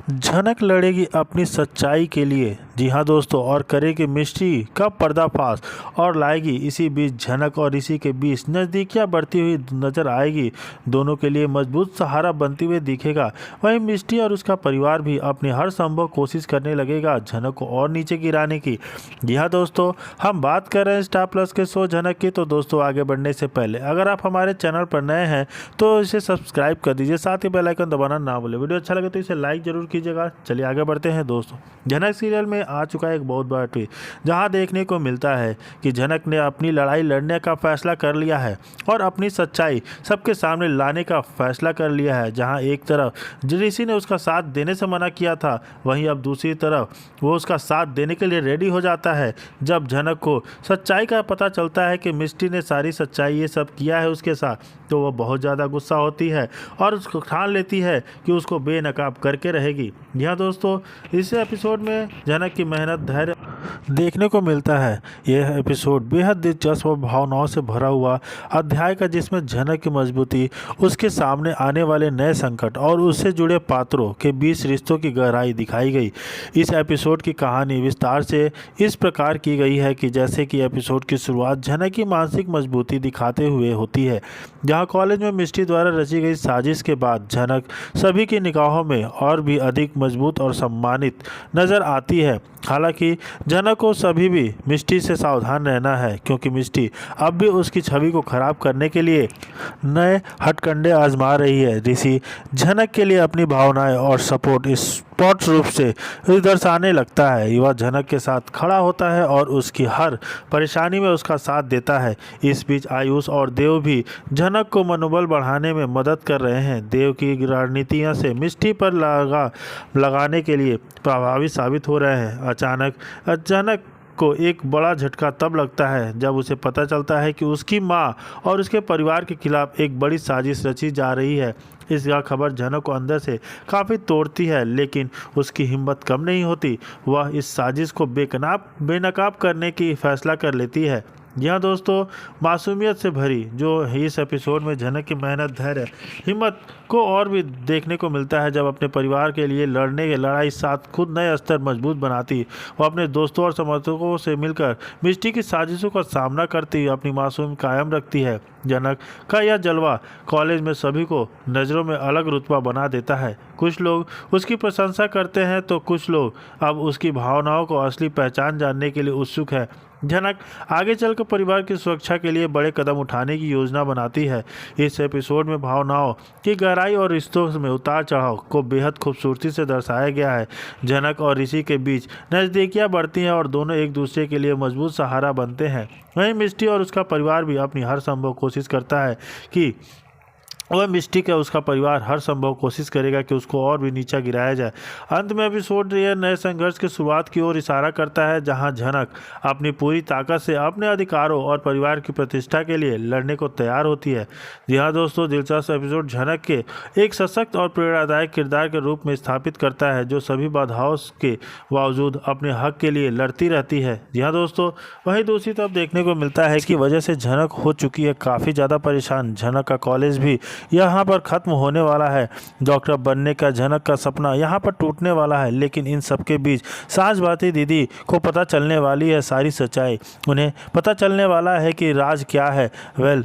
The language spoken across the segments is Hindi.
झनक लड़ेगी अपनी सच्चाई के लिए। जी हाँ दोस्तों, और करेगी मिस्ट्री का पर्दाफाश और लाएगी इसी बीच झनक और ऋषि के बीच नज़दीकियाँ बढ़ती हुई नजर आएगी। दोनों के लिए मजबूत सहारा बनती हुई दिखेगा। वहीं मिस्ट्री और उसका परिवार भी अपनी हर संभव कोशिश करने लगेगा झनक को और नीचे गिराने की। जी हाँ दोस्तों, हम बात कर रहे हैं स्टार प्लस के शो झनक की। तो दोस्तों, आगे बढ़ने से पहले अगर आप हमारे चैनल पर नए हैं तो इसे सब्सक्राइब कर दीजिए, साथ ही बेल आइकन दबाना ना भूलें। वीडियो अच्छा लगे तो इसे लाइक जरूर कीजिएगा। चलिए आगे बढ़ते हैं दोस्तों। झनक सीरियल में आ चुका है एक बहुत बड़ा ट्विस्ट, जहां देखने को मिलता है कि झनक ने अपनी लड़ाई लड़ने का फैसला कर लिया है और अपनी सच्चाई सबके सामने लाने का फैसला कर लिया है। जहां एक तरफ ऋषि ने उसका साथ देने से मना किया था, वहीं अब दूसरी तरफ वो उसका साथ देने के लिए रेडी हो जाता है। जब झनक को सच्चाई का पता चलता है कि मिस्टी ने सारी सच्चाई ये सब किया है उसके साथ, तो वह बहुत ज़्यादा गुस्सा होती है और उसको ठान लेती है कि उसको बेनकाब करके रहेगी। यहाँ दोस्तों, इस एपिसोड में झनक की मेहनत धैर्य देखने को मिलता है। यह एपिसोड बेहद दिलचस्प और भावनाओं से भरा हुआ अध्याय का, जिसमें झनक की मजबूती, उसके सामने आने वाले नए संकट और उससे जुड़े पात्रों के बीच रिश्तों की गहराई दिखाई गई। इस एपिसोड की कहानी विस्तार से इस प्रकार की गई है कि जैसे कि एपिसोड की शुरुआत झनक की मानसिक मजबूती दिखाते हुए होती है, जहां कॉलेज में मिस्टी द्वारा रची गई साजिश के बाद झनक सभी की निगाहों में और भी अधिक मजबूत और सम्मानित नजर आती है। हालांकि झनक को सभी भी मिस्टी से सावधान रहना है, क्योंकि मिस्टी अब भी उसकी छवि को खराब करने के लिए नए हथकंडे आजमा रही है। ऋषि झनक के लिए अपनी भावनाएं और सपोर्ट स्पष्ट रूप से दर्शाने लगता है। युवा झनक के साथ खड़ा होता है और उसकी हर परेशानी में उसका साथ देता है। इस बीच आयुष और देव भी झनक को मनोबल बढ़ाने में मदद कर रहे हैं। देव की रणनीतियां से मिस्टी पर लगाने के लिए प्रभावी साबित हो रहे हैं। अचानक को एक बड़ा झटका तब लगता है जब उसे पता चलता है कि उसकी मां और उसके परिवार के खिलाफ एक बड़ी साजिश रची जा रही है। इसका खबर झनक को अंदर से काफ़ी तोड़ती है, लेकिन उसकी हिम्मत कम नहीं होती। वह इस साजिश को बेनकाब करने की फैसला कर लेती है। यहाँ दोस्तों, मासूमियत से भरी जो इस एपिसोड में झनक की मेहनत, धैर्य, हिम्मत को और भी देखने को मिलता है। जब अपने परिवार के लिए लड़ाई साथ खुद नए स्तर मजबूत बनाती, वो अपने दोस्तों और समर्थकों से मिलकर मिस्टी की साजिशों का सामना करती अपनी मासूम कायम रखती है। झनक का यह जलवा कॉलेज में सभी को नज़रों में अलग रुतबा बना देता है। कुछ लोग उसकी प्रशंसा करते हैं तो कुछ लोग अब उसकी भावनाओं को असली पहचान जानने के लिए उत्सुक है। झनक आगे चलकर परिवार की सुरक्षा के लिए बड़े कदम उठाने की योजना बनाती है। इस एपिसोड में भावनाओं की गहराई और रिश्तों में उतार चढ़ाव को बेहद खूबसूरती से दर्शाया गया है। झनक और ऋषि के बीच नज़दीकियाँ बढ़ती हैं और दोनों एक दूसरे के लिए मजबूत सहारा बनते हैं। वहीं मिस्टी और उसका परिवार भी अपनी हर संभव कोशिश करता है कि वह मिस्टी का उसका परिवार हर संभव कोशिश करेगा कि उसको और भी नीचा गिराया जाए। अंत में एपिसोड यह नए संघर्ष की शुरुआत की ओर इशारा करता है, जहां झनक अपनी पूरी ताकत से अपने अधिकारों और परिवार की प्रतिष्ठा के लिए लड़ने को तैयार होती है। जी हाँ दोस्तों, दिलचस्प एपिसोड झनक के एक सशक्त और प्रेरणादायक किरदार के रूप में स्थापित करता है, जो सभी बाधाओं के बावजूद अपने हक के लिए लड़ती रहती है। जी हाँ दोस्तों, वहीं दूसरी तरफ देखने को मिलता है कि वजह से झनक हो चुकी है काफ़ी ज़्यादा परेशान। झनक का कॉलेज भी यहाँ पर ख़त्म होने वाला है। डॉक्टर बनने का झनक का सपना यहाँ पर टूटने वाला है, लेकिन इन सब के बीच सांझ बाती दीदी को पता चलने वाली है सारी सच्चाई। उन्हें पता चलने वाला है कि राज क्या है।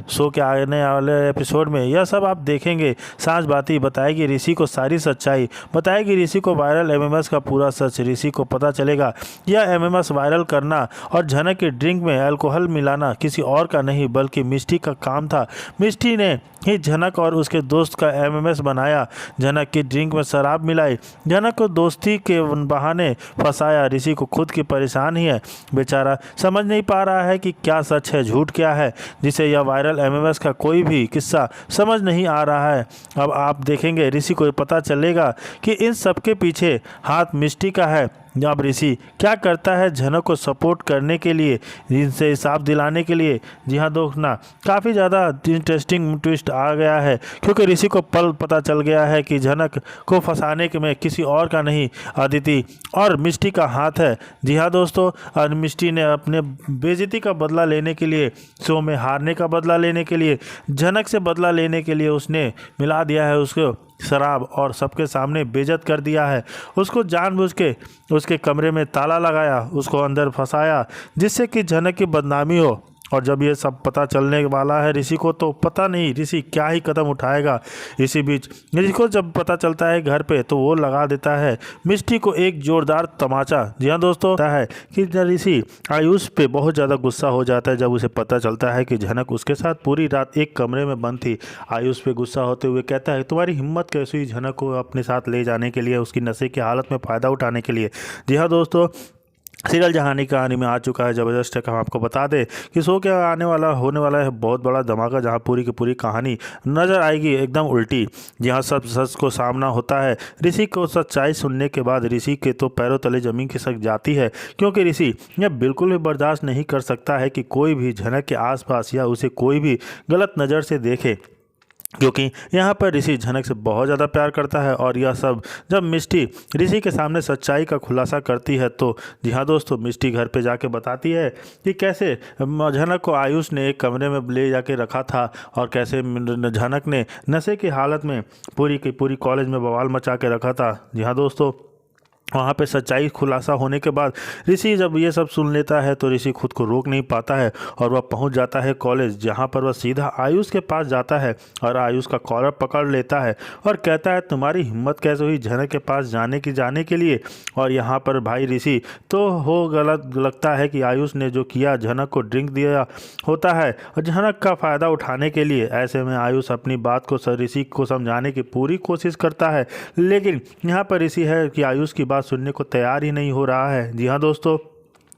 शो के आने वाले एपिसोड में यह सब आप देखेंगे। सांझ बाती बताएगी ऋषि को सारी सच्चाई, बताएगी ऋषि को वायरल एमएमएस का पूरा सच। ऋषि को पता चलेगा यह एमएमएस वायरल करना और झनक के ड्रिंक में अल्कोहल मिलाना किसी और का नहीं बल्कि मिस्टी का काम था। मिस्टी ने ही झनक और उसके दोस्त का एमएमएस बनाया, झनक की ड्रिंक में शराब मिलाई, झनक को दोस्ती के बहाने फंसाया। ऋषि को खुद की परेशानी है, बेचारा समझ नहीं पा रहा है कि क्या सच है झूठ क्या है, जिसे यह वायरल एमएमएस का कोई भी किस्सा समझ नहीं आ रहा है। अब आप देखेंगे ऋषि को पता चलेगा कि इन सबके पीछे हाथ मिस्टी का है। अब ऋषि क्या करता है झनक को सपोर्ट करने के लिए, इनसे हिसाब दिलाने के लिए। जी हाँ दोस्तों, काफ़ी ज़्यादा इंटरेस्टिंग ट्विस्ट आ गया है, क्योंकि ऋषि को पता चल गया है कि झनक को फंसाने के में किसी और का नहीं अदिति और मिस्टी का हाथ है। जी हाँ दोस्तों, और मिस्टी ने अपने बेइज्जती का बदला लेने के लिए, शो में हारने का बदला लेने के लिए, झनक से बदला लेने के लिए उसने मिला दिया है उसको शराब और सबके सामने बेइज्जत कर दिया है। उसको जानबूझ के उसके कमरे में ताला लगाया, उसको अंदर फंसाया जिससे कि झनक की बदनामी हो। और जब ये सब पता चलने वाला है ऋषि को, तो पता नहीं ऋषि क्या ही कदम उठाएगा। इसी बीच ऋषि को जब पता चलता है घर पे, तो वो लगा देता है मिष्टी को एक जोरदार तमाचा। जी हाँ दोस्तों, होता है कि ऋषि आयुष पे बहुत ज़्यादा गुस्सा हो जाता है जब उसे पता चलता है कि झनक उसके साथ पूरी रात एक कमरे में बंद थी। आयुष पे गुस्सा होते हुए कहता है, तुम्हारी हिम्मत कैसी हुई झनक को अपने साथ ले जाने के लिए, उसकी नशे की हालत में फ़ायदा उठाने के लिए। जी हाँ दोस्तों, सीरियल जहानी कहानी में आ चुका है ज़बरदस्त है। हम आपको बता दें कि शो के होने वाला है बहुत बड़ा धमाका, जहां पूरी की पूरी कहानी नज़र आएगी एकदम उल्टी। जहां सब सच को सामना होता है। ऋषि को सच्चाई सुनने के बाद ऋषि के तो पैरों तले ज़मीन खिसक जाती है, क्योंकि ऋषि यह बिल्कुल भी बर्दाश्त नहीं कर सकता है कि कोई भी झनक के आसपास या उसे कोई भी गलत नज़र से देखे, क्योंकि यहाँ पर ऋषि झनक से बहुत ज़्यादा प्यार करता है। और यह सब जब मिष्टी ऋषि के सामने सच्चाई का खुलासा करती है, तो जी हाँ दोस्तों, मिष्टी घर पे जाके बताती है कि कैसे झनक को आयुष ने एक कमरे में ले जाके रखा था और कैसे झनक ने नशे की हालत में पूरी की पूरी कॉलेज में बवाल मचा के रखा था। जी हाँ दोस्तों, वहाँ पे सच्चाई खुलासा होने के बाद ऋषि जब ये सब सुन लेता है, तो ऋषि खुद को रोक नहीं पाता है और वह पहुँच जाता है कॉलेज, जहाँ पर वह सीधा आयुष के पास जाता है और आयुष का कॉलर पकड़ लेता है और कहता है, तुम्हारी हिम्मत कैसे हुई झनक के पास जाने के लिए। और यहाँ पर भाई ऋषि तो गलत लगता है कि आयुष ने जो किया, झनक को ड्रिंक दिया होता है और झनक का फ़ायदा उठाने के लिए। ऐसे में आयुष अपनी बात को ऋषि को समझाने की पूरी कोशिश करता है, लेकिन यहाँ पर ऋषि है कि आयुष की सुनने को तैयार ही नहीं हो रहा है। जी हाँ दोस्तों,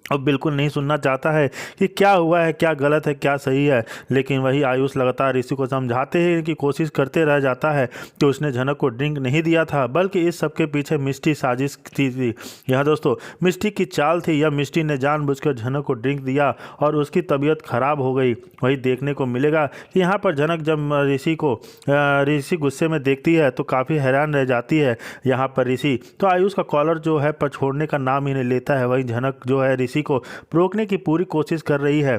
अब बिल्कुल नहीं सुनना चाहता है कि क्या हुआ है, क्या गलत है, क्या सही है। लेकिन वही आयुष लगातार ऋषि को समझाते हैं कि कोशिश करते रह जाता है कि उसने झनक को ड्रिंक नहीं दिया था, बल्कि इस सब के पीछे मिष्टी साजिश थी। यहाँ दोस्तों, मिष्टी की चाल थी, या मिष्टी ने जानबूझकर झनक को ड्रिंक दिया और उसकी तबीयत खराब हो गई। वही देखने को मिलेगा कि यहाँ पर झनक जब ऋषि गुस्से में देखती है तो काफ़ी हैरान रह जाती है। यहाँ पर ऋषि तो आयुष का कॉलर जो है पर छोड़ने का नाम ही नहीं लेता है। वही झनक जो है ऋषि को रोकने की पूरी कोशिश कर रही है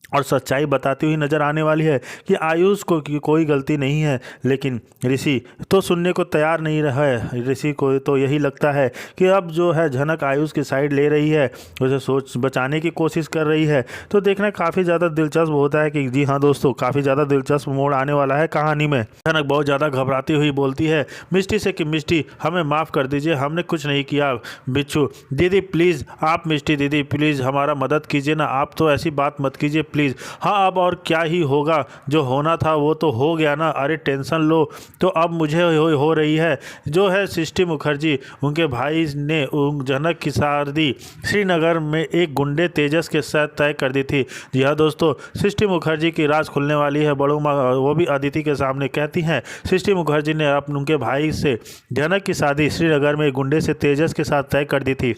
और सच्चाई बताती हुई नजर आने वाली है कि आयुष को की कोई गलती नहीं है। लेकिन ऋषि तो सुनने को तैयार नहीं रहा है। ऋषि को तो यही लगता है कि अब जो है झनक आयुष की साइड ले रही है, उसे सोच बचाने की कोशिश कर रही है। तो देखना काफ़ी ज़्यादा दिलचस्प होता है कि जी हाँ दोस्तों, काफ़ी ज़्यादा दिलचस्प मोड़ आने वाला है कहानी में। झनक बहुत ज़्यादा घबराती हुई बोलती है मिष्टी से कि मिष्टी हमें माफ़ कर दीजिए, हमने कुछ नहीं किया। बिच्छू दीदी प्लीज़, आप मिष्टी दीदी प्लीज़ हमारा मदद कीजिए ना, आप तो ऐसी बात मत कीजिए प्लीज़। हाँ, अब और क्या ही होगा, जो होना था वो तो हो गया ना। अरे टेंशन लो तो अब मुझे हो रही है। जो है सृष्टि मुखर्जी, उनके भाई ने झनक की शादी श्रीनगर में एक गुंडे तेजस के साथ तय कर दी थी। जी हाँ दोस्तों, सृष्टि मुखर्जी की राज खुलने वाली है। बड़ू माँ वो भी अदिति के सामने कहती हैं, सृष्टि मुखर्जी ने उनके भाई से झनक की शादी श्रीनगर में एक गुंडे से तेजस के साथ तय कर दी थी।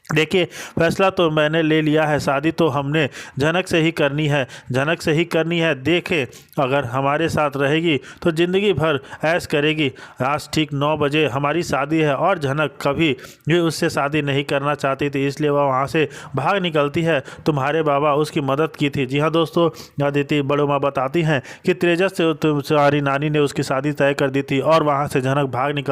देखिए, फैसला तो मैंने ले लिया है, शादी तो हमने झनक से ही करनी है, झनक से ही करनी है। देखे अगर हमारे साथ रहेगी तो ज़िंदगी भर ऐश करेगी। आज ठीक 9 बजे हमारी शादी है और झनक कभी भी उससे शादी नहीं करना चाहती थी, इसलिए वह वहाँ से भाग निकलती है। तुम्हारे बाबा उसकी मदद की थी। जी हाँ दोस्तों, अदिति बड़ो माँ बताती हैं कि तेजस से तुम्हारी नानी ने उसकी शादी तय कर दी थी और वहाँ से झनक भाग निकल